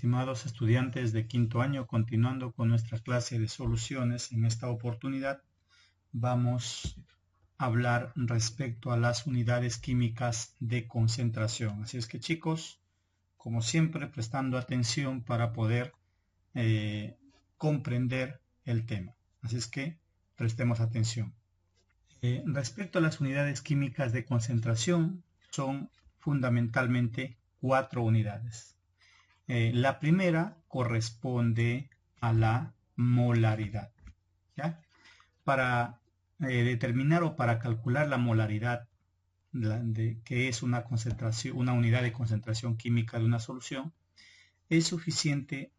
estimados estudiantes de quinto año, continuando con nuestra clase de soluciones, en esta oportunidad vamos a hablar respecto a las unidades químicas de concentración. Así es que, chicos, como siempre, prestando atención para poder comprender el tema. Así es que prestemos atención. Respecto a las unidades químicas de concentración, son fundamentalmente 4 unidades. La primera corresponde a la molaridad, ¿ya? Para determinar o para calcular la molaridad, que es una unidad de concentración química de una solución, es suficiente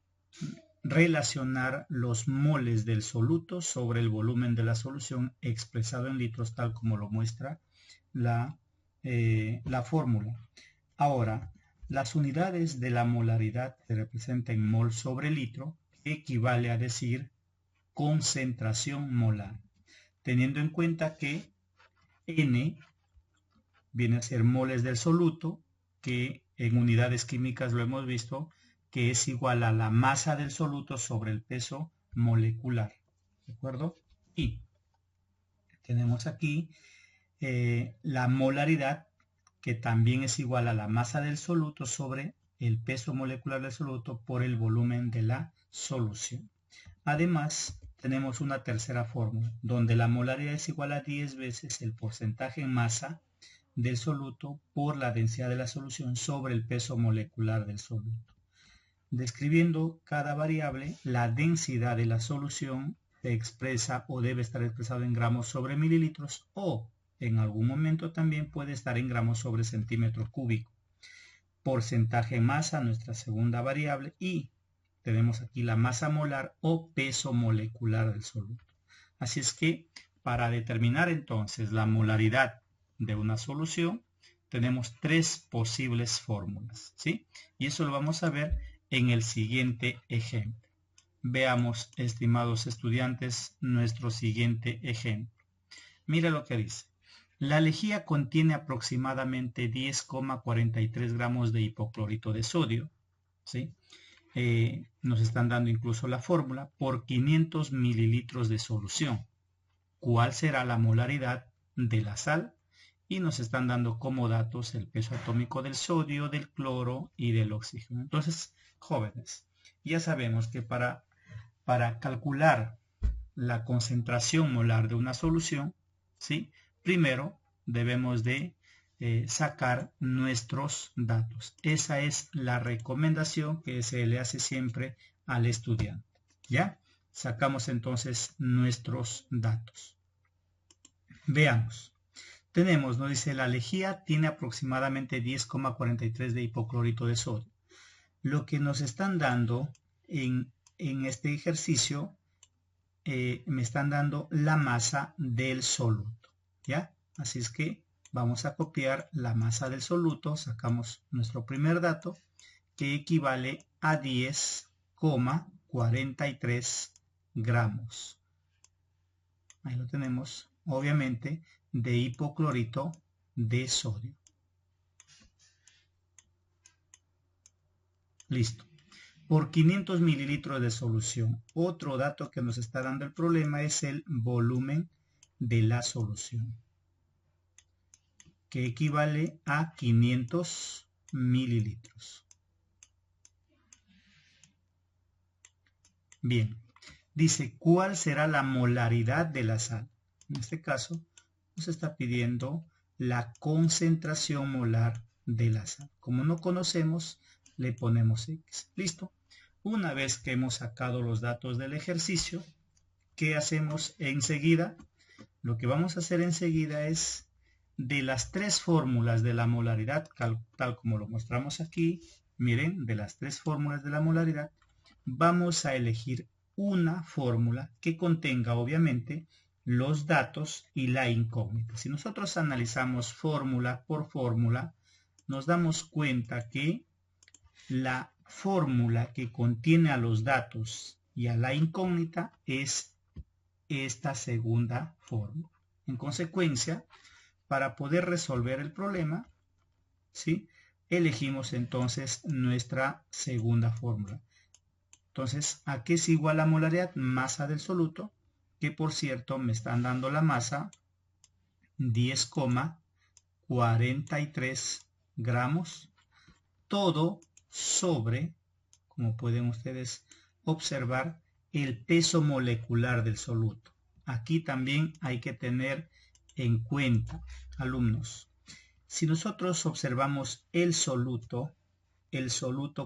relacionar los moles del soluto sobre el volumen de la solución expresado en litros, tal como lo muestra la fórmula. Ahora, las unidades de la molaridad se representan en mol sobre litro, que equivale a decir concentración molar, teniendo en cuenta que N viene a ser moles del soluto, que en unidades químicas lo hemos visto, que es igual a la masa del soluto sobre el peso molecular, ¿de acuerdo? Y tenemos aquí la molaridad, que también es igual a la masa del soluto sobre el peso molecular del soluto por el volumen de la solución. Además, tenemos una tercera fórmula, donde la molaridad es igual a 10 veces el porcentaje en masa del soluto por la densidad de la solución sobre el peso molecular del soluto. Describiendo cada variable, la densidad de la solución se expresa o debe estar expresado en gramos sobre mililitros, o en algún momento también puede estar en gramos sobre centímetro cúbico. Porcentaje en masa, nuestra segunda variable, y tenemos aquí la masa molar o peso molecular del soluto. Así es que para determinar entonces la molaridad de una solución, tenemos 3 posibles fórmulas, ¿sí? Y eso lo vamos a ver en el siguiente ejemplo. Veamos, estimados estudiantes, nuestro siguiente ejemplo. Mira lo que dice. La lejía contiene aproximadamente 10,43 gramos de hipoclorito de sodio, ¿sí? Nos están dando incluso la fórmula por 500 mililitros de solución. ¿Cuál será la molaridad de la sal? Y nos están dando como datos el peso atómico del sodio, del cloro y del oxígeno. Entonces, jóvenes, ya sabemos que para calcular la concentración molar de una solución, ¿sí? Primero debemos de sacar nuestros datos. Esa es la recomendación que se le hace siempre al estudiante. ¿Ya? Sacamos entonces nuestros datos. Veamos. Tenemos, nos dice, la lejía tiene aproximadamente 10,43 de hipoclorito de sodio. Lo que nos están dando en este ejercicio, me están dando la masa del soluto, ¿ya? Así es que vamos a copiar la masa del soluto, sacamos nuestro primer dato, que equivale a 10,43 gramos. Ahí lo tenemos, obviamente, de hipoclorito de sodio. Listo. Por 500 mililitros de solución. Otro dato que nos está dando el problema es el volumen de la solución, que equivale a 500 mililitros. Bien, dice, ¿cuál será la molaridad de la sal? En este caso, nos está pidiendo la concentración molar de la sal. Como no conocemos, le ponemos X. ¿Listo? Una vez que hemos sacado los datos del ejercicio, ¿qué hacemos enseguida? Lo que vamos a hacer enseguida es, de las 3 fórmulas de la molaridad, tal como lo mostramos aquí, miren, de las 3 fórmulas de la molaridad, vamos a elegir una fórmula que contenga, obviamente, los datos y la incógnita. Si nosotros analizamos fórmula por fórmula, nos damos cuenta que la fórmula que contiene a los datos y a la incógnita es esta segunda fórmula. En consecuencia, para poder resolver el problema, ¿sí?, elegimos entonces nuestra segunda fórmula. Entonces, ¿a qué es igual la molaridad? Masa del soluto, que por cierto me están dando la masa 10,43 gramos, todo sobre, como pueden ustedes observar, el peso molecular del soluto. Aquí también hay que tener en cuenta, alumnos, si nosotros observamos el soluto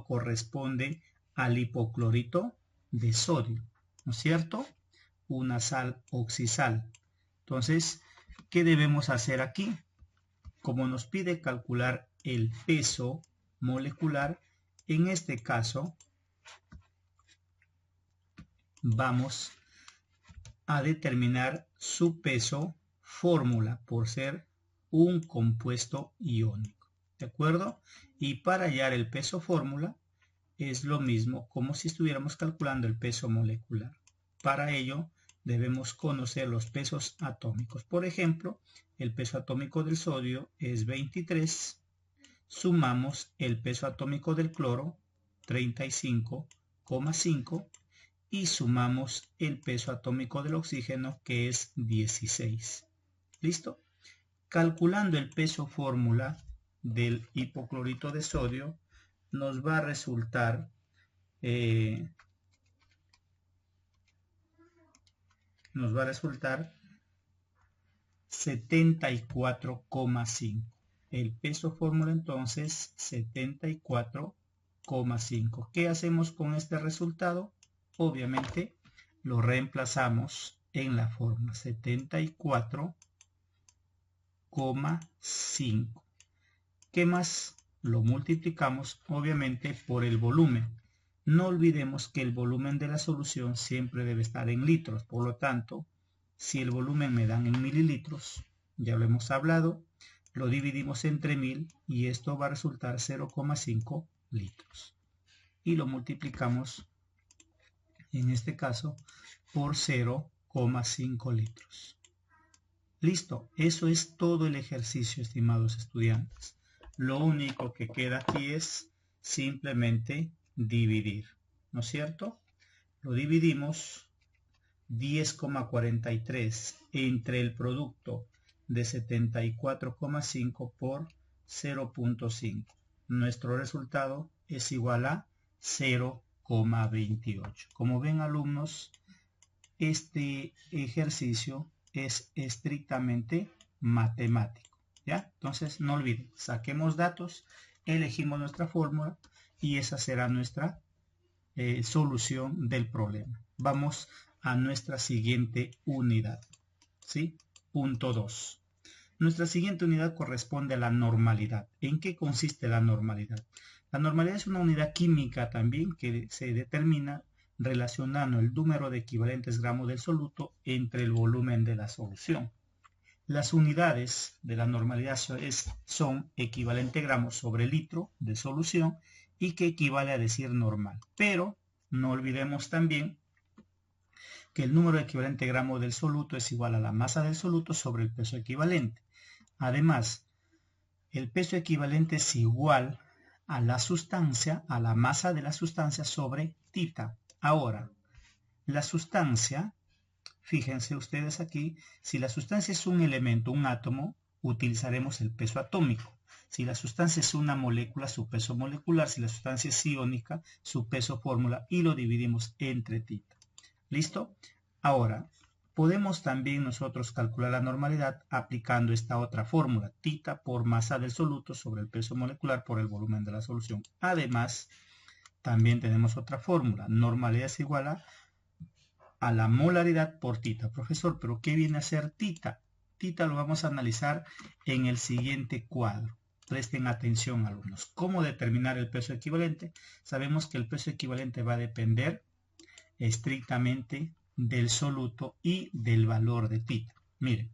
corresponde al hipoclorito de sodio, ¿no es cierto? Una sal oxisal. Entonces, ¿qué debemos hacer aquí? Como nos pide calcular el peso molecular, en este caso vamos a determinar su peso fórmula por ser un compuesto iónico, ¿de acuerdo? Y para hallar el peso fórmula es lo mismo como si estuviéramos calculando el peso molecular. Para ello debemos conocer los pesos atómicos. Por ejemplo, el peso atómico del sodio es 23, sumamos el peso atómico del cloro, 35,5, y sumamos el peso atómico del oxígeno, que es 16. ¿Listo? Calculando el peso fórmula del hipoclorito de sodio, nos va a resultar 74,5. El peso fórmula entonces 74,5. ¿Qué hacemos con este resultado? Obviamente lo reemplazamos en la fórmula 74,5. ¿Qué más? Lo multiplicamos obviamente por el volumen. No olvidemos que el volumen de la solución siempre debe estar en litros. Por lo tanto, si el volumen me dan en mililitros, ya lo hemos hablado, lo dividimos entre 1000 y esto va a resultar 0,5 litros. Y lo multiplicamos, en este caso, por 0,5 litros. Listo, eso es todo el ejercicio, estimados estudiantes. Lo único que queda aquí es simplemente dividir, ¿no es cierto? Lo dividimos 10,43 entre el producto de 74,5 por 0,5. Nuestro resultado es igual a 0,28. Como ven, alumnos, este ejercicio es estrictamente matemático, ¿ya? Entonces, no olviden, saquemos datos, elegimos nuestra fórmula y esa será nuestra solución del problema. Vamos a nuestra siguiente unidad, ¿sí? Punto 2. Nuestra siguiente unidad corresponde a la normalidad. ¿En qué consiste la normalidad? La normalidad es una unidad química también que se determina relacionando el número de equivalentes gramos del soluto entre el volumen de la solución. Las unidades de la normalidad son equivalente gramos sobre litro de solución y que equivale a decir normal. Pero no olvidemos también que el número de equivalente gramos del soluto es igual a la masa del soluto sobre el peso equivalente. Además, el peso equivalente es igual a la sustancia, a la masa de la sustancia sobre tita. Ahora, la sustancia, fíjense ustedes aquí, si la sustancia es un elemento, un átomo, utilizaremos el peso atómico. Si la sustancia es una molécula, su peso molecular. Si la sustancia es iónica, su peso fórmula, y lo dividimos entre tita. ¿Listo? Ahora, podemos también nosotros calcular la normalidad aplicando esta otra fórmula, tita por masa del soluto sobre el peso molecular por el volumen de la solución. Además, también tenemos otra fórmula, normalidad es igual a la molaridad por tita. Profesor, ¿pero qué viene a ser tita? Tita lo vamos a analizar en el siguiente cuadro. Presten atención, alumnos. ¿Cómo determinar el peso equivalente? Sabemos que el peso equivalente va a depender estrictamente del soluto y del valor de tita. Miren,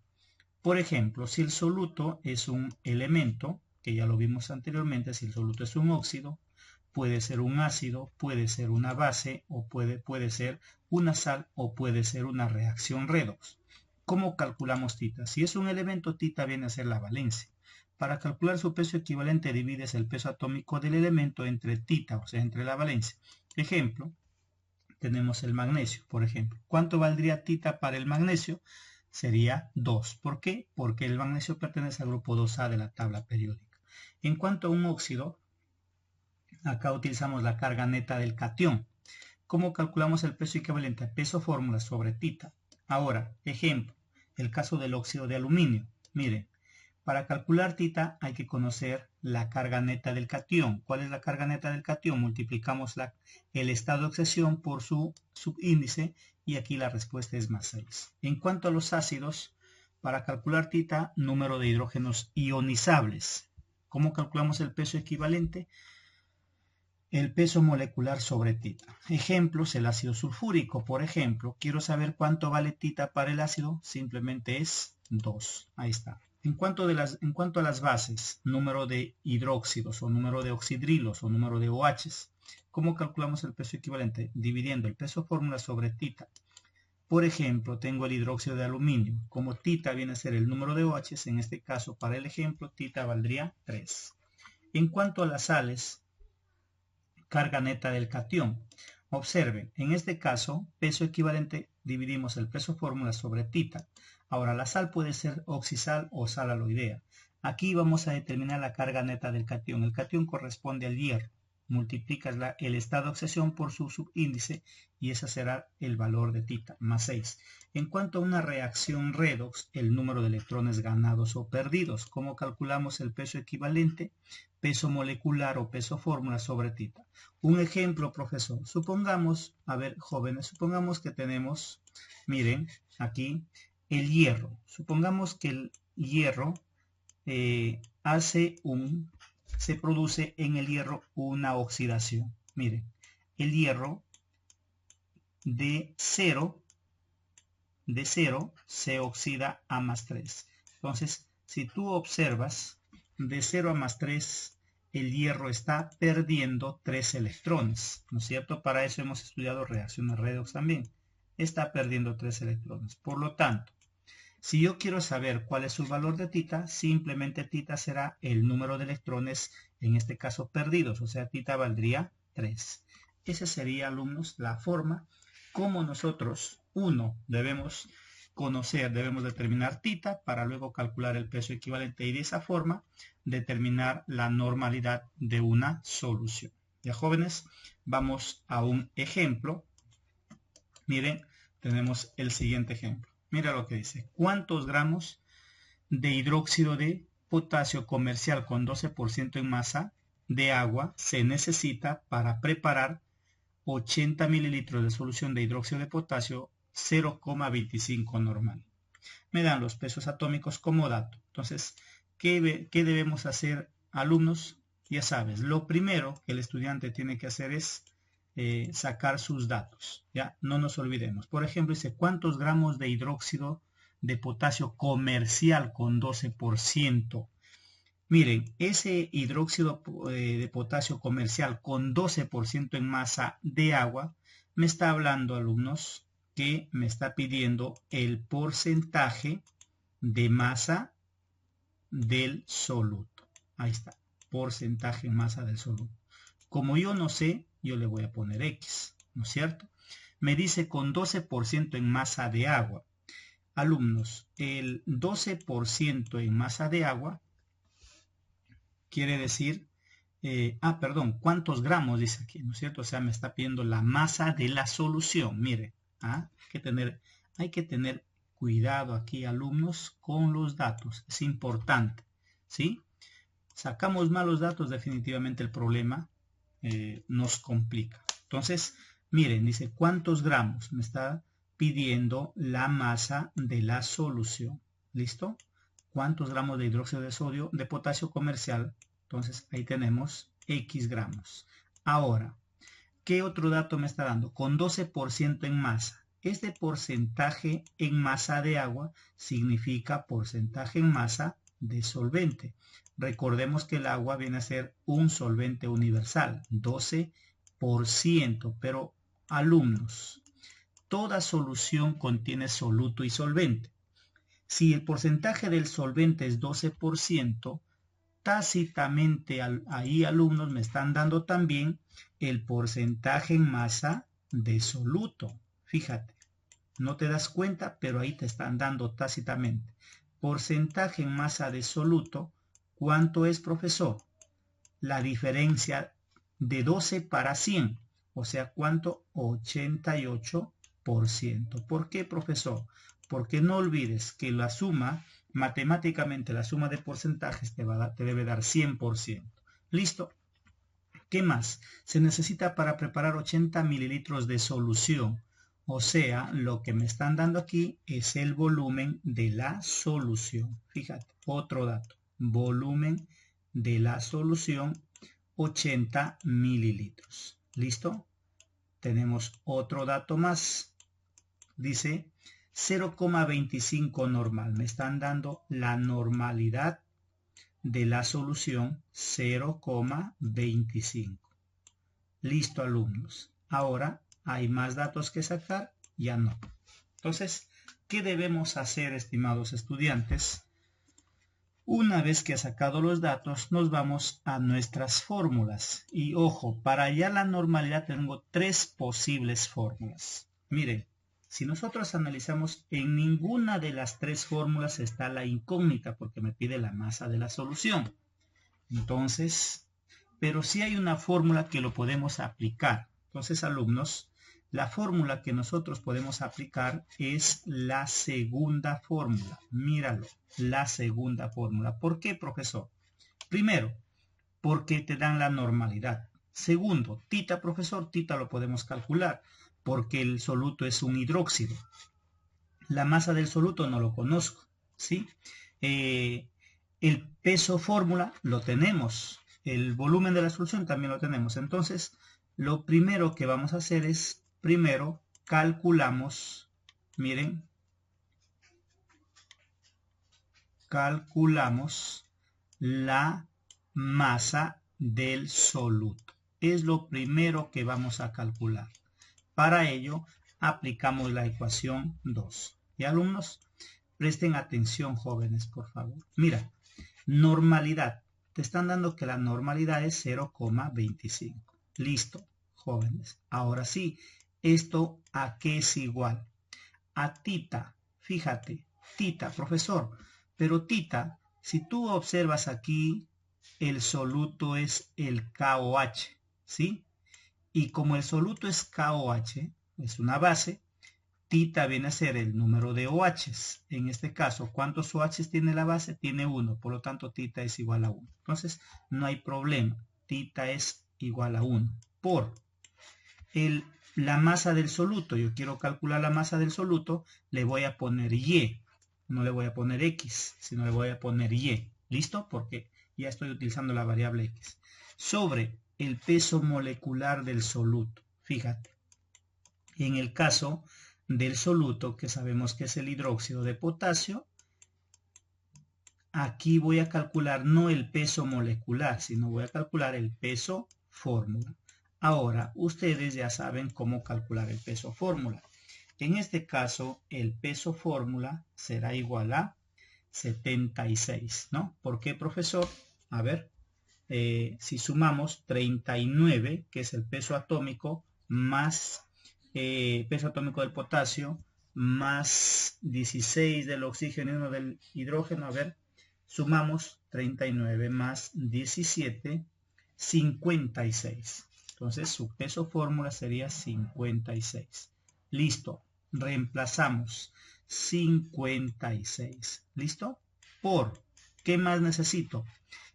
por ejemplo, si el soluto es un elemento, que ya lo vimos anteriormente, si el soluto es un óxido, puede ser un ácido, puede ser una base, o puede ser una sal, o puede ser una reacción redox. ¿Cómo calculamos tita? Si es un elemento, tita viene a ser la valencia. Para calcular su peso equivalente divides el peso atómico del elemento entre tita, o sea, entre la valencia. Ejemplo, tenemos el magnesio, por ejemplo. ¿Cuánto valdría tita para el magnesio? Sería 2. ¿Por qué? Porque el magnesio pertenece al grupo 2A de la tabla periódica. En cuanto a un óxido, acá utilizamos la carga neta del catión. ¿Cómo calculamos el peso equivalente? Peso fórmula sobre tita. Ahora, ejemplo, el caso del óxido de aluminio. Miren, para calcular tita hay que conocer la carga neta del catión. ¿Cuál es la carga neta del catión? Multiplicamos el estado de oxidación por su subíndice y aquí la respuesta es más 6. En cuanto a los ácidos, para calcular tita, número de hidrógenos ionizables. ¿Cómo calculamos el peso equivalente? El peso molecular sobre tita. Ejemplos, el ácido sulfúrico, por ejemplo. Quiero saber cuánto vale tita para el ácido, simplemente es 2. Ahí está. En cuanto a las bases, número de hidróxidos o número de oxidrilos o número de OHs, ¿cómo calculamos el peso equivalente? Dividiendo el peso fórmula sobre tita. Por ejemplo, tengo el hidróxido de aluminio. Como tita viene a ser el número de OHs, en este caso, para el ejemplo, tita valdría 3. En cuanto a las sales, carga neta del catión. Observen, en este caso, peso equivalente, dividimos el peso fórmula sobre tita. Ahora, la sal puede ser oxisal o sal aloidea. Aquí vamos a determinar la carga neta del catión. El catión corresponde al hierro. Multiplicas el estado de oxidación por su subíndice y ese será el valor de tita, más 6. En cuanto a una reacción redox, el número de electrones ganados o perdidos. ¿Cómo calculamos el peso equivalente? Peso molecular o peso fórmula sobre tita. Un ejemplo, profesor. Supongamos, a ver, jóvenes, supongamos que tenemos, miren, aquí, el hierro. Supongamos que el hierro se produce en el hierro una oxidación. Miren, el hierro de 0 se oxida a más 3. Entonces, si tú observas, de 0 a más 3, el hierro está perdiendo 3 electrones, ¿no es cierto? Para eso hemos estudiado reacciones redox también. Está perdiendo 3 electrones. Por lo tanto, si yo quiero saber cuál es su valor de tita, simplemente tita será el número de electrones, en este caso perdidos, o sea, tita valdría 3. Esa sería, alumnos, la forma como nosotros, debemos conocer, debemos determinar tita para luego calcular el peso equivalente y de esa forma determinar la normalidad de una solución. Ya, jóvenes, vamos a un ejemplo. Miren, tenemos el siguiente ejemplo. Mira lo que dice. ¿Cuántos gramos de hidróxido de potasio comercial con 12% en masa de agua se necesita para preparar 80 mililitros de solución de hidróxido de potasio 0,25 normal? Me dan los pesos atómicos como dato. Entonces, ¿qué debemos hacer, alumnos? Ya sabes, lo primero que el estudiante tiene que hacer es sacar sus datos. Ya, no nos olvidemos. Por ejemplo, dice, ¿cuántos gramos de hidróxido de potasio comercial con 12%? Miren, ese hidróxido de potasio comercial con 12% en masa de agua, me está hablando, alumnos, que me está pidiendo el porcentaje de masa del soluto. Ahí está, porcentaje en masa del soluto. Como yo no sé, yo le voy a poner X, ¿no es cierto? Me dice con 12% en masa de agua. Alumnos, el 12% en masa de agua quiere decir, ¿cuántos gramos? Dice aquí, ¿no es cierto? O sea, me está pidiendo la masa de la solución. Mire, hay que tener cuidado aquí, alumnos, con los datos. Es importante, ¿sí? Sacamos malos datos, definitivamente el problema nos complica. Entonces, miren, dice, ¿cuántos gramos? Me está pidiendo la masa de la solución. ¿Listo? ¿Cuántos gramos de hidróxido de sodio de potasio comercial? Entonces, ahí tenemos X gramos. Ahora, ¿qué otro dato me está dando? Con 12% en masa. Este porcentaje en masa de agua significa porcentaje en masa de solvente. Recordemos que el agua viene a ser un solvente universal, 12%, pero alumnos, toda solución contiene soluto y solvente. Si el porcentaje del solvente es 12%, tácitamente ahí, alumnos, me están dando también el porcentaje en masa de soluto. Fíjate, no te das cuenta, pero ahí te están dando tácitamente. Porcentaje en masa de soluto, ¿cuánto es, profesor? La diferencia de 12 para 100, o sea, ¿cuánto? 88%. ¿Por qué, profesor? Porque no olvides que la suma, matemáticamente la suma de porcentajes te debe dar 100%. ¿Listo? ¿Qué más? Se necesita para preparar 80 mililitros de solución. O sea, lo que me están dando aquí es el volumen de la solución. Fíjate, otro dato. Volumen de la solución, 80 mililitros. ¿Listo? Tenemos otro dato más. Dice 0,25 normal. Me están dando la normalidad de la solución, 0,25. Listo, alumnos. Ahora, ¿hay más datos que sacar? Ya no. Entonces, ¿qué debemos hacer, estimados estudiantes? Una vez que he sacado los datos, nos vamos a nuestras fórmulas. Y ojo, para hallar la normalidad tengo 3 posibles fórmulas. Miren, si nosotros analizamos, en ninguna de las 3 fórmulas está la incógnita, porque me pide la masa de la solución. Entonces, pero sí hay una fórmula que lo podemos aplicar. Entonces, alumnos, la fórmula que nosotros podemos aplicar es la segunda fórmula. Míralo, la segunda fórmula. ¿Por qué, profesor? Primero, porque te dan la normalidad. Segundo, tita, profesor, tita lo podemos calcular, porque el soluto es un hidróxido. La masa del soluto no lo conozco, ¿sí? El peso fórmula lo tenemos. El volumen de la solución también lo tenemos. Entonces, lo primero que vamos a hacer es, primero, calculamos, miren, calculamos la masa del soluto. Es lo primero que vamos a calcular. Para ello, aplicamos la ecuación 2. ¿Y alumnos? Presten atención, jóvenes, por favor. Mira, normalidad. Te están dando que la normalidad es 0,25. Listo, jóvenes. Ahora sí, ¿esto a qué es igual? A tita. Fíjate, tita, profesor. Pero tita, si tú observas aquí, el soluto es el KOH, ¿sí? Y como el soluto es KOH, es una base, tita viene a ser el número de OHs. En este caso, ¿cuántos OHs tiene la base? Tiene 1, por lo tanto tita es igual a 1. Entonces, no hay problema. Tita es igual a 1. Por la masa del soluto, yo quiero calcular la masa del soluto, le voy a poner Y. No le voy a poner X, sino le voy a poner Y. ¿Listo? Porque ya estoy utilizando la variable X. Sobre el peso molecular del soluto. Fíjate. En el caso del soluto, que sabemos que es el hidróxido de potasio, aquí voy a calcular no el peso molecular, sino voy a calcular el peso fórmula. Ahora, ustedes ya saben cómo calcular el peso fórmula. En este caso, el peso fórmula será igual a 76, ¿no? ¿Por qué, profesor? A ver, si sumamos 39, que es el peso atómico, más peso atómico del potasio, más 16 del oxígeno y 1 del hidrógeno, a ver, sumamos 39 más 17, 56. Entonces su peso fórmula sería 56. Listo, reemplazamos 56. ¿Listo? Por, ¿qué más necesito?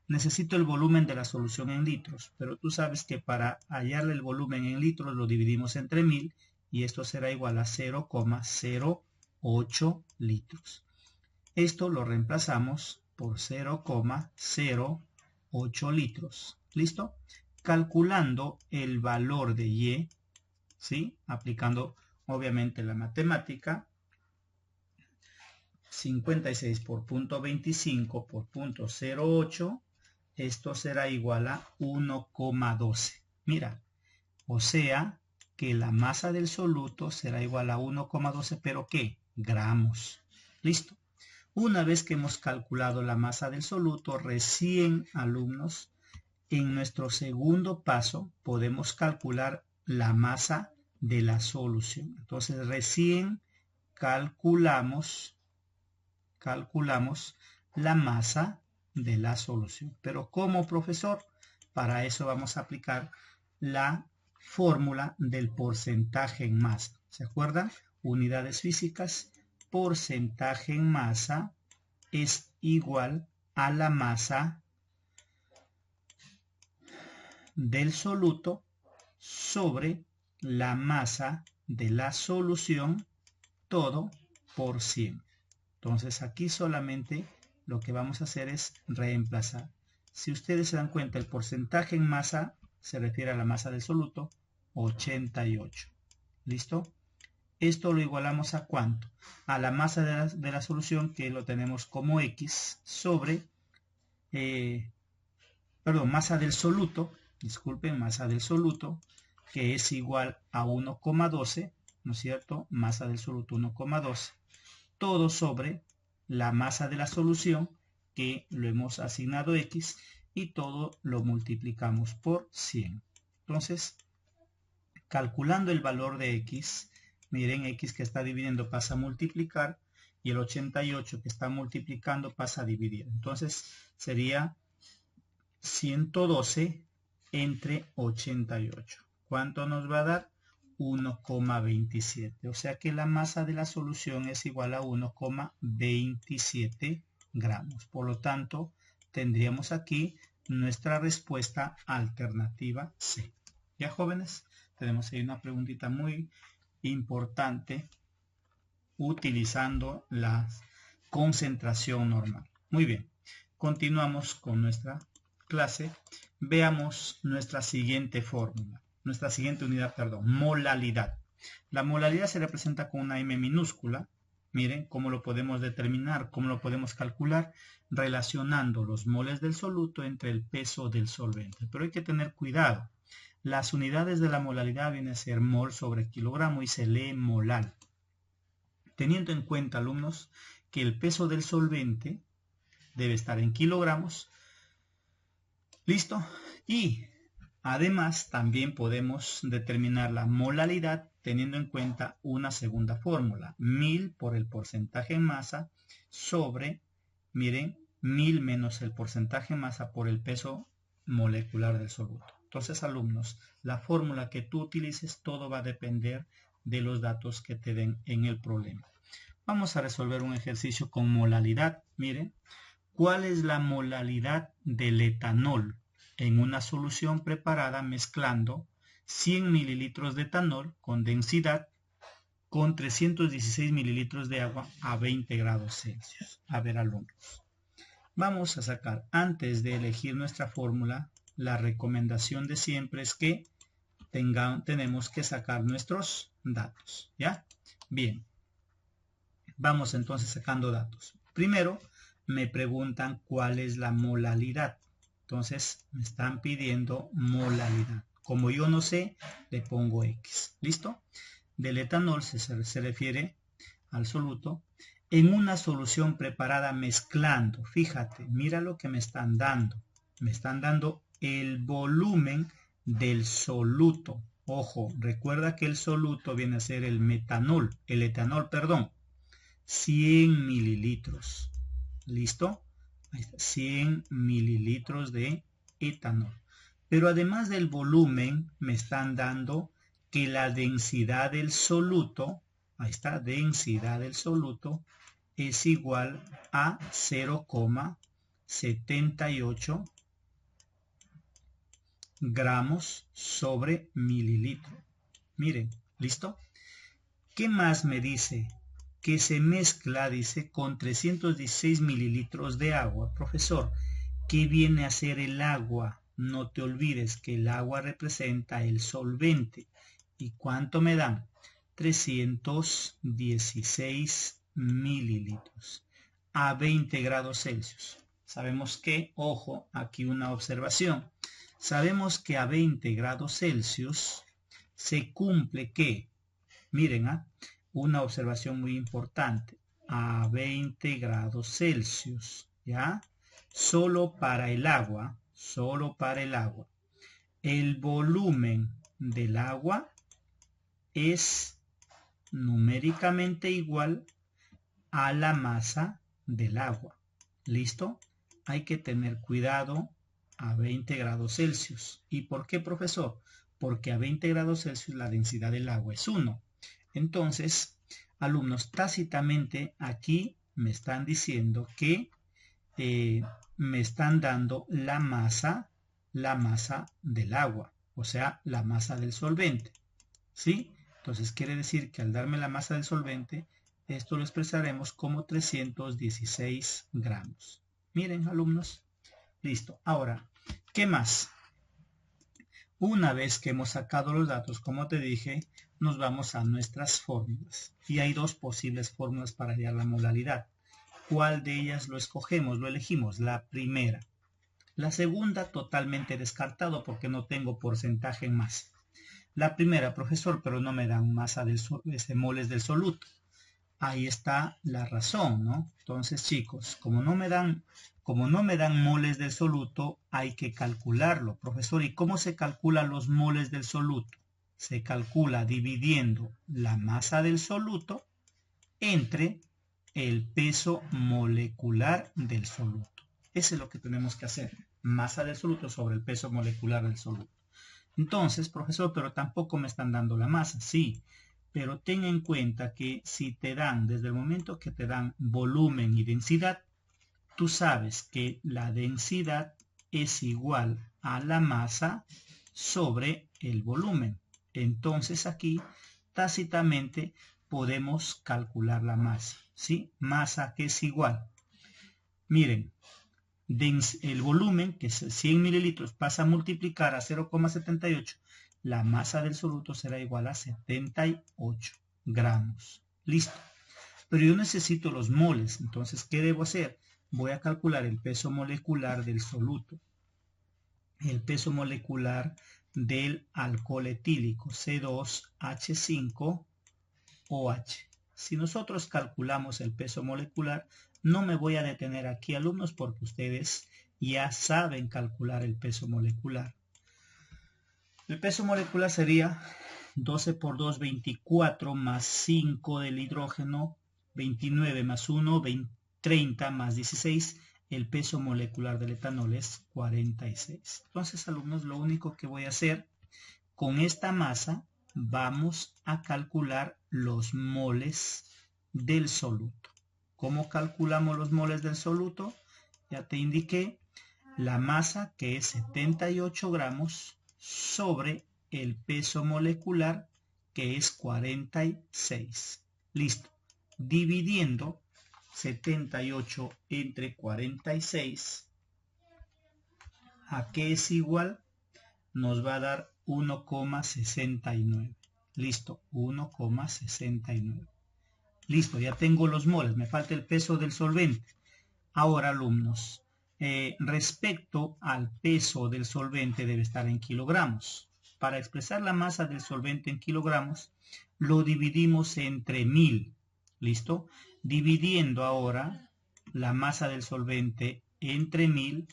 Necesito el volumen de la solución en litros, pero tú sabes que para hallarle el volumen en litros lo dividimos entre 1000 y esto será igual a 0,08 litros. Esto lo reemplazamos por 0,08 litros. ¿Listo? Calculando el valor de Y, ¿sí? Aplicando obviamente la matemática, 56 por punto 25 por punto 08, esto será igual a 1,12. Mira, o sea que la masa del soluto será igual a 1,12, pero ¿qué? Gramos. ¿Listo? Una vez que hemos calculado la masa del soluto, recién, alumnos, en nuestro segundo paso podemos calcular la masa de la solución. Entonces recién calculamos la masa de la solución. Pero ¿cómo, profesor? Para eso vamos a aplicar la fórmula del porcentaje en masa. ¿Se acuerdan? Unidades físicas, porcentaje en masa es igual a la masa del soluto sobre la masa de la solución, todo por 100. Entonces aquí solamente lo que vamos a hacer es reemplazar. Si ustedes se dan cuenta, el porcentaje en masa se refiere a la masa del soluto, 88. ¿Listo? Esto lo igualamos a ¿cuánto? A la masa de la solución, que lo tenemos como X sobre, masa del soluto, disculpen, masa del soluto, que es igual a 1,12, ¿no es cierto? Masa del soluto 1,12, todo sobre la masa de la solución, que lo hemos asignado X, y todo lo multiplicamos por 100. Entonces, calculando el valor de X, miren, X que está dividiendo pasa a multiplicar, y el 88 que está multiplicando pasa a dividir. Entonces, sería 112 entre 88. ¿Cuánto nos va a dar? 1,27. O sea que la masa de la solución es igual a 1,27 gramos. Por lo tanto, tendríamos aquí nuestra respuesta alternativa C. ¿Ya, jóvenes? Tenemos ahí una preguntita muy importante utilizando la concentración normal. Muy bien. Continuamos con nuestra clase. Veamos nuestra siguiente fórmula. Nuestra siguiente unidad, molalidad. La molalidad se representa con una M minúscula. Miren cómo lo podemos determinar, cómo lo podemos calcular, relacionando los moles del soluto entre el peso del solvente. Pero hay que tener cuidado. Las unidades de la molalidad vienen a ser mol sobre kilogramo y se lee molal. Teniendo en cuenta, alumnos, que el peso del solvente debe estar en kilogramos. ¿Listo? Y además, también podemos determinar la molalidad teniendo en cuenta una segunda fórmula. 1000 por el porcentaje en masa sobre, miren, 1000 menos el porcentaje en masa por el peso molecular del soluto. Entonces, alumnos, la fórmula que tú utilices, todo va a depender de los datos que te den en el problema. Vamos a resolver un ejercicio con molalidad. Miren, ¿cuál es la molalidad del etanol en una solución preparada mezclando 100 mililitros de etanol con densidad con 316 mililitros de agua a 20 grados Celsius? A ver, alumnos, vamos a sacar, antes de elegir nuestra fórmula, la recomendación de siempre es que tenemos que sacar nuestros datos, ¿ya? Bien, vamos entonces sacando datos. Primero, me preguntan cuál es la molalidad. Entonces, me están pidiendo molalidad. Como yo no sé, le pongo X. ¿Listo? Del etanol se refiere al soluto en una solución preparada mezclando. Fíjate, mira lo que me están dando. Me están dando el volumen del soluto. Ojo, recuerda que el soluto viene a ser el etanol, 100 mililitros. ¿Listo? Ahí está, 100 mililitros de etanol. Pero además del volumen, me están dando que la densidad del soluto, ahí está, densidad del soluto, es igual a 0,78 gramos sobre mililitro. Miren, ¿listo? ¿Qué más me dice? Que se mezcla, dice, con 316 mililitros de agua. Profesor, ¿qué viene a ser el agua? No te olvides que el agua representa el solvente. ¿Y cuánto me dan? 316 mililitros a 20 grados Celsius. Sabemos que, ojo, aquí una observación. Sabemos que a 20 grados Celsius se cumple que, miren, una observación muy importante. a 20 grados Celsius, ¿ya? Solo para el agua, solo para el agua. El volumen del agua es numéricamente igual a la masa del agua. ¿Listo? Hay que tener cuidado a 20 grados Celsius. ¿Y por qué, profesor? Porque a 20 grados Celsius la densidad del agua es 1. Entonces, alumnos, tácitamente aquí me están diciendo que me están dando la masa del agua, o sea, la masa del solvente. ¿Sí? Entonces quiere decir que al darme la masa del solvente, esto lo expresaremos como 316 gramos. Miren, alumnos. Listo. Ahora, ¿qué más? Una vez que hemos sacado los datos, como te dije, nos vamos a nuestras fórmulas. Y hay dos posibles fórmulas para hallar la molaridad. ¿Cuál de ellas lo escogemos? Lo elegimos. La primera. La segunda totalmente descartado porque no tengo porcentaje en masa. La primera, profesor, pero no me dan masa del moles del soluto. Ahí está la razón, ¿no? Entonces, chicos, como no me dan moles del soluto, hay que calcularlo. Profesor, ¿y cómo se calculan los moles del soluto? Se calcula dividiendo la masa del soluto entre el peso molecular del soluto. Eso es lo que tenemos que hacer. Masa del soluto sobre el peso molecular del soluto. Entonces, profesor, pero tampoco me están dando la masa. Sí, pero ten en cuenta que si te dan, desde el momento que te dan volumen y densidad, tú sabes que la densidad es igual a la masa sobre el volumen. Entonces aquí, tácitamente, podemos calcular la masa. ¿Sí? Masa que es igual. Miren, el volumen, que es 100 mililitros, pasa a multiplicar a 0,78. La masa del soluto será igual a 78 gramos. Listo. Pero yo necesito los moles. Entonces, ¿qué debo hacer? Voy a calcular el peso molecular del soluto. El peso molecular del alcohol etílico, C2H5OH. Si nosotros calculamos el peso molecular, no me voy a detener aquí, alumnos, porque ustedes ya saben calcular el peso molecular. El peso molecular sería 12 por 2, 24, más 5 del hidrógeno, 29 más 1, 30 más 16. El peso molecular del etanol es 46. Entonces, alumnos, lo único que voy a hacer con esta masa, vamos a calcular los moles del soluto. ¿Cómo calculamos los moles del soluto? Ya te indiqué la masa, que es 78 gramos, sobre el peso molecular, que es 46. Listo. Dividiendo 78 entre 46, ¿a qué es igual? Nos va a dar 1,69. Listo, 1,69. Listo, ya tengo los moles, me falta el peso del solvente. Ahora, alumnos, respecto al peso del solvente debe estar en kilogramos. Para expresar la masa del solvente en kilogramos, lo dividimos entre 1000. ¿Listo? Dividiendo ahora la masa del solvente entre 1000,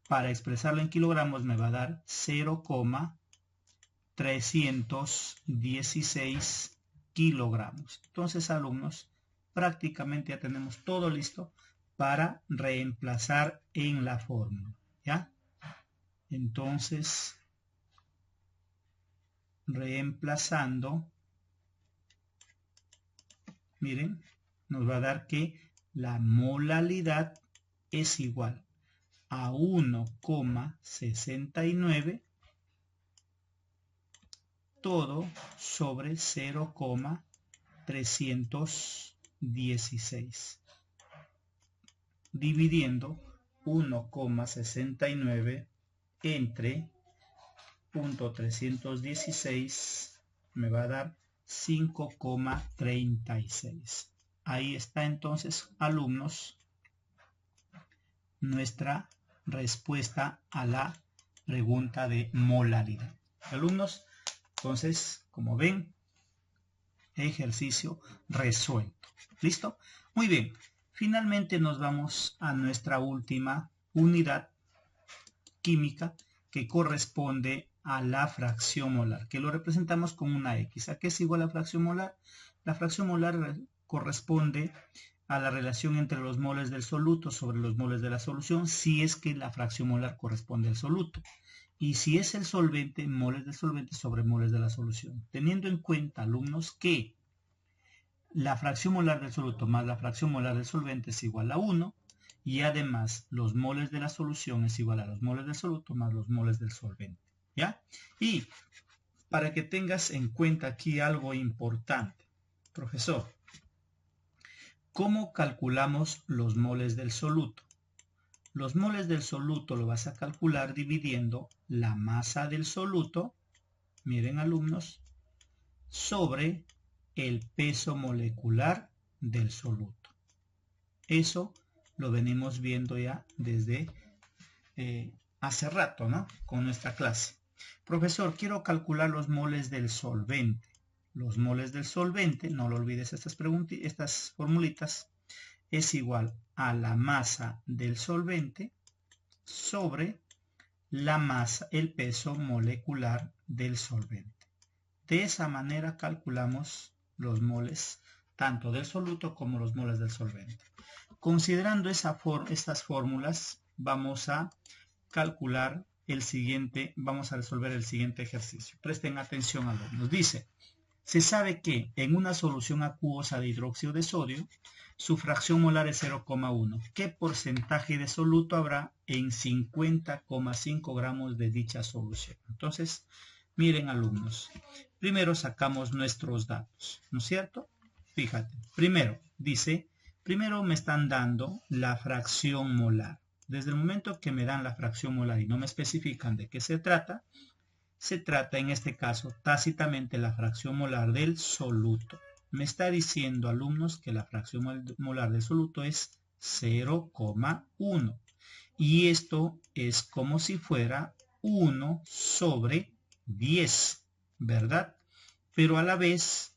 para expresarlo en kilogramos me va a dar 0,316 kilogramos. Entonces, alumnos, prácticamente ya tenemos todo listo para reemplazar en la fórmula, ¿ya? Entonces, reemplazando, miren, nos va a dar que la molaridad es igual a 1,69 todo sobre 0,316. Dividiendo 1,69 entre 0,316 me va a dar 5,36. Ahí está entonces, alumnos, nuestra respuesta a la pregunta de molaridad. Alumnos, entonces, como ven, ejercicio resuelto. ¿Listo? Muy bien. Finalmente nos vamos a nuestra última unidad química que corresponde a la fracción molar, que lo representamos con una X. ¿A qué es igual la fracción molar? La fracción molar corresponde a la relación entre los moles del soluto sobre los moles de la solución, si es que la fracción molar corresponde al soluto. Y si es el solvente, moles del solvente sobre moles de la solución. Teniendo en cuenta, alumnos, que la fracción molar del soluto más la fracción molar del solvente es igual a 1, y además los moles de la solución es igual a los moles del soluto más los moles del solvente. ¿Ya? Y para que tengas en cuenta aquí algo importante, profesor, ¿cómo calculamos los moles del soluto? Los moles del soluto lo vas a calcular dividiendo la masa del soluto, miren alumnos, sobre el peso molecular del soluto. Eso lo venimos viendo ya desde hace rato, ¿no? Con nuestra clase. Profesor, quiero calcular los moles del solvente. Los moles del solvente, no lo olvides estas formulitas, es igual a la masa del solvente sobre la masa, el peso molecular del solvente. De esa manera calculamos los moles tanto del soluto como los moles del solvente. Considerando estas fórmulas, vamos a calcular vamos a resolver el siguiente ejercicio. Presten atención, alumnos. Dice, se sabe que en una solución acuosa de hidróxido de sodio, su fracción molar es 0,1. ¿Qué porcentaje de soluto habrá en 50,5 gramos de dicha solución? Entonces, miren, alumnos, primero sacamos nuestros datos, ¿no es cierto? Fíjate, primero me están dando la fracción molar. Desde el momento que me dan la fracción molar y no me especifican de qué se trata en este caso tácitamente la fracción molar del soluto. Me está diciendo, alumnos, que la fracción molar del soluto es 0,1. Y esto es como si fuera 1 sobre 10, ¿verdad? Pero a la vez,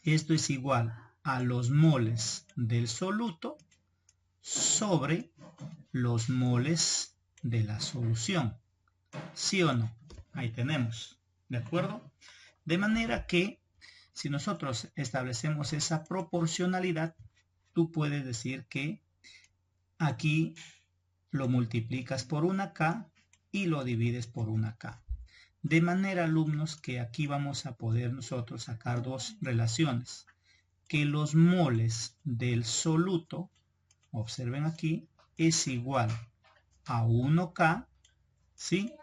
esto es igual a los moles del soluto sobre los moles de la solución. ¿Sí o no? Ahí tenemos, ¿de acuerdo? De manera que si nosotros establecemos esa proporcionalidad, tú puedes decir que aquí lo multiplicas por una K y lo divides por una K. De manera, alumnos, que aquí vamos a poder nosotros sacar dos relaciones. Que los moles del soluto, observen aquí, es igual a 1K, ¿sí?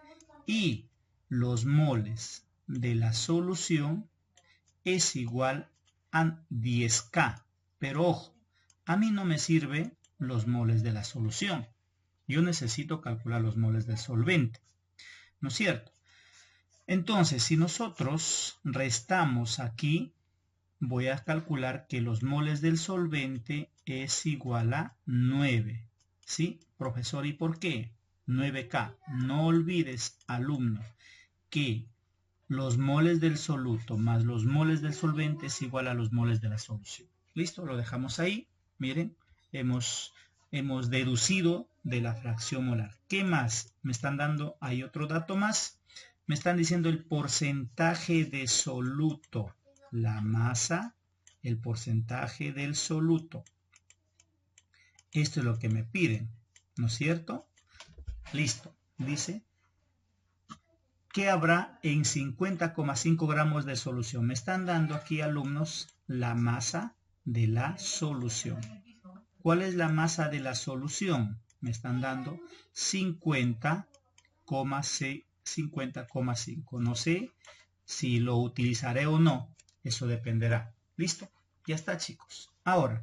Y los moles de la solución es igual a 10K. Pero ojo, a mí no me sirve los moles de la solución. Yo necesito calcular los moles del solvente, ¿no es cierto? Entonces, si nosotros restamos aquí, voy a calcular que los moles del solvente es igual a 9. ¿Sí, profesor? ¿Y por qué? 9K. No olvides, alumno, que los moles del soluto más los moles del solvente es igual a los moles de la solución. ¿Listo? Lo dejamos ahí. Miren, hemos deducido de la fracción molar. ¿Qué más? Me están dando, hay otro dato más. Me están diciendo el porcentaje de soluto. La masa, el porcentaje del soluto. Esto es lo que me piden, ¿no es cierto? Listo. Dice, ¿qué habrá en 50,5 gramos de solución? Me están dando aquí, alumnos, la masa de la solución. ¿Cuál es la masa de la solución? Me están dando 50,5. No sé si lo utilizaré o no. Eso dependerá. ¿Listo? Ya está, chicos. Ahora,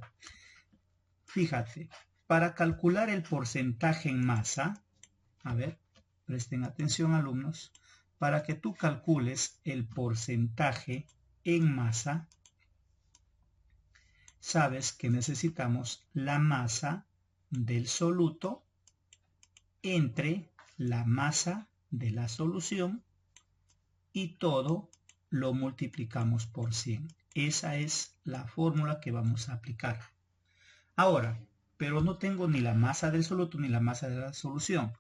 fíjate, para calcular el porcentaje en masa, a ver, presten atención, alumnos, para que tú calcules el porcentaje en masa, sabes que necesitamos la masa del soluto entre la masa de la solución y todo lo multiplicamos por 100. Esa es la fórmula que vamos a aplicar. Ahora, pero no tengo ni la masa del soluto ni la masa de la solución.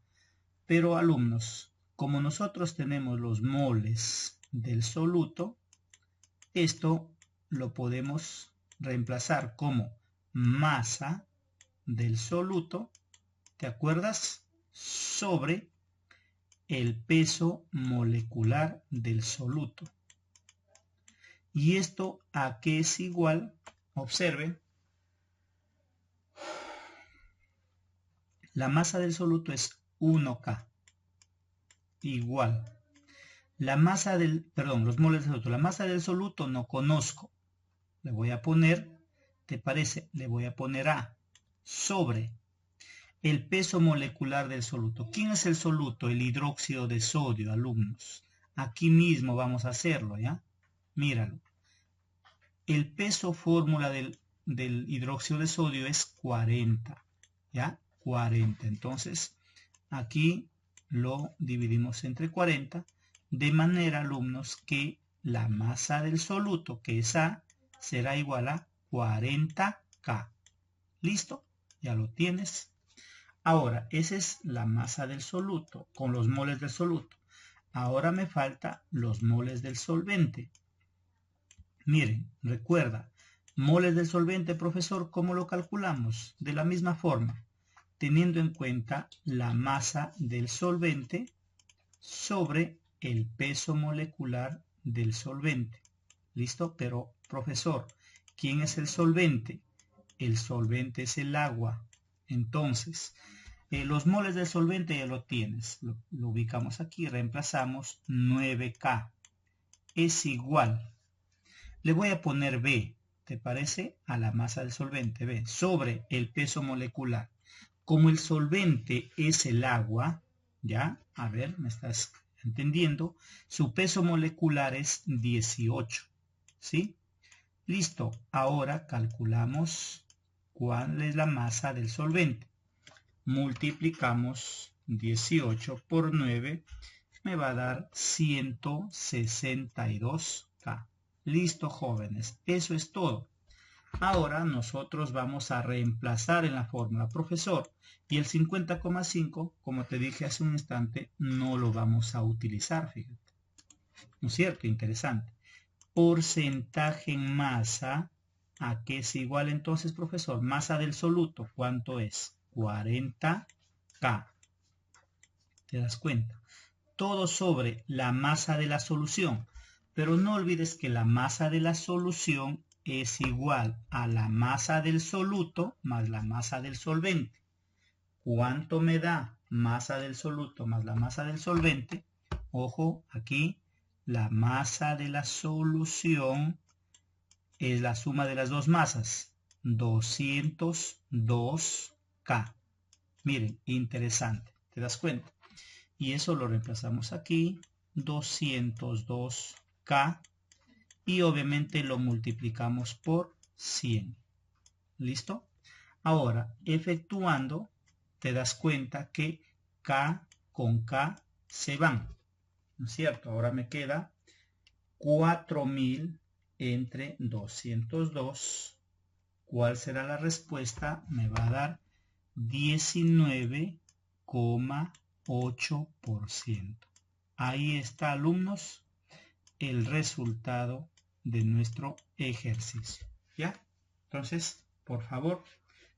Pero alumnos, como nosotros tenemos los moles del soluto, esto lo podemos reemplazar como masa del soluto, ¿te acuerdas? Sobre el peso molecular del soluto. ¿Y esto a qué es igual? Observen. La masa del soluto es 1K. Igual. La masa del, los moles del soluto. La masa del soluto no conozco. Le voy a poner, ¿te parece? Le voy a poner A sobre el peso molecular del soluto. ¿Quién es el soluto? El hidróxido de sodio, alumnos. Aquí mismo vamos a hacerlo, ¿ya? Míralo. El peso fórmula del hidróxido de sodio es 40, ¿ya? 40. Entonces, aquí lo dividimos entre 40, de manera, alumnos, que la masa del soluto, que es A, será igual a 40K. ¿Listo? Ya lo tienes. Ahora, esa es la masa del soluto, con los moles del soluto. Ahora me falta los moles del solvente. Miren, recuerda, moles del solvente, profesor, ¿cómo lo calculamos? De la misma forma, teniendo en cuenta la masa del solvente sobre el peso molecular del solvente. ¿Listo? Pero, profesor, ¿quién es el solvente? El solvente es el agua. Entonces, los moles del solvente ya lo tienes. Lo ubicamos aquí, reemplazamos 9K. Es igual. Le voy a poner B, ¿te parece? A la masa del solvente, B, sobre el peso molecular. Como el solvente es el agua, ¿ya? A ver, ¿me estás entendiendo? Su peso molecular es 18, ¿sí? Listo, ahora calculamos cuál es la masa del solvente. Multiplicamos 18 por 9, me va a dar 162K. Listo, jóvenes, eso es todo. Ahora nosotros vamos a reemplazar en la fórmula, profesor, y el 50,5, como te dije hace un instante, no lo vamos a utilizar, fíjate. ¿No es cierto? Interesante. Porcentaje en masa, ¿a qué es igual entonces, profesor? Masa del soluto, ¿cuánto es? 40K. ¿Te das cuenta? Todo sobre la masa de la solución. Pero no olvides que la masa de la solución es igual a la masa del soluto más la masa del solvente. ¿Cuánto me da masa del soluto más la masa del solvente? Ojo, aquí la masa de la solución es la suma de las dos masas. 202K. Miren, interesante. ¿Te das cuenta? Y eso lo reemplazamos aquí. 202K. Y obviamente lo multiplicamos por 100. ¿Listo? Ahora, efectuando, te das cuenta que K con K se van. ¿No es cierto? Ahora me queda 4000 entre 202. ¿Cuál será la respuesta? Me va a dar 19,8%. Ahí está, alumnos, el resultado de nuestro ejercicio. ¿Ya? Entonces, por favor,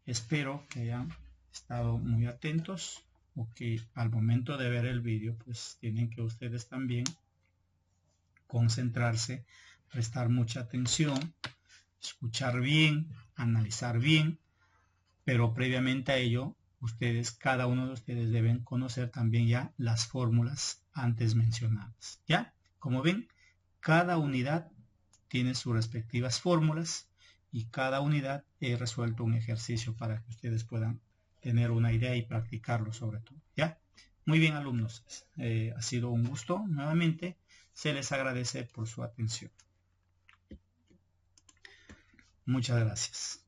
espero que hayan estado muy atentos o que al momento de ver el vídeo, pues tienen que ustedes también concentrarse, prestar mucha atención, escuchar bien, analizar bien, pero previamente a ello, ustedes, cada uno de ustedes deben conocer también ya las fórmulas antes mencionadas. ¿Ya? Como ven, cada unidad tiene sus respectivas fórmulas y cada unidad he resuelto un ejercicio para que ustedes puedan tener una idea y practicarlo sobre todo. ¿Ya? Muy bien, alumnos. Ha sido un gusto nuevamente. Se les agradece por su atención. Muchas gracias.